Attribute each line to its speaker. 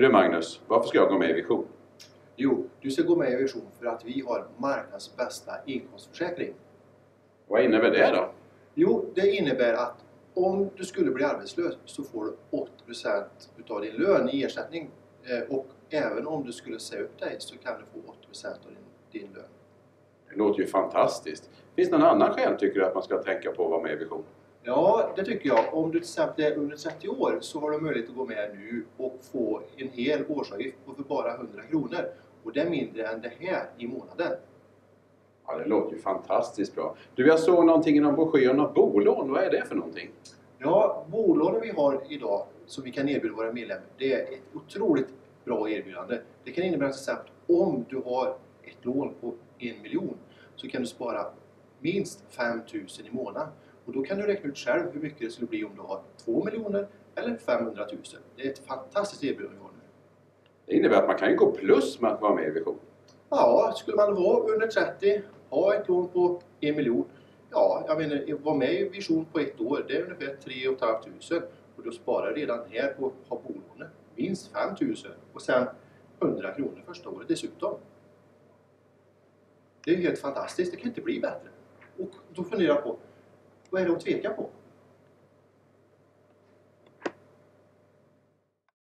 Speaker 1: Du Magnus, varför ska jag gå med i Vision?
Speaker 2: Jo, du ska gå med i Vision för att vi har marknadens bästa inkomstförsäkring.
Speaker 1: Vad innebär det då?
Speaker 2: Jo, det innebär att om du skulle bli arbetslös så får du 80% utav din lön i ersättning. Och även om du skulle säga upp dig så kan du få 80% av din lön.
Speaker 1: Det låter ju fantastiskt. Finns det någon annan skäl tycker du att man ska tänka på att vara med i Vision?
Speaker 2: Ja, det tycker jag. Om du till exempel är under 30 år så har du möjlighet att gå med nu och få en hel årsavgift på för bara 100 kronor. Och det är mindre än det här i månaden.
Speaker 1: Ja, det låter ju fantastiskt bra. Du, jag såg någonting inom broschyren om bolån. Vad är det för någonting?
Speaker 2: Ja, bolånen vi har idag som vi kan erbjuda våra medlemmar, det är ett otroligt bra erbjudande. Det kan innebära till exempel om du har ett lån på 1 miljon så kan du spara minst 5 000 i månaden. Och då kan du räkna ut själv hur mycket det skulle bli om du har 2 miljoner eller 500 000. Det är ett fantastiskt erbjudande vi har nu.
Speaker 1: Det innebär att man kan ju gå plus med att vara med i Vision.
Speaker 2: Ja, skulle man vara under 30, ha ett lån på 1 miljon. Ja, jag menar, vara med i Vision på ett år, det är ungefär 3 500. Och då sparar redan här på att ha bolånet minst 5 000 och sen 100 kronor första året dessutom. Det är helt fantastiskt, det kan inte bli bättre. Och då funderar jag på, vad är det att tveka på?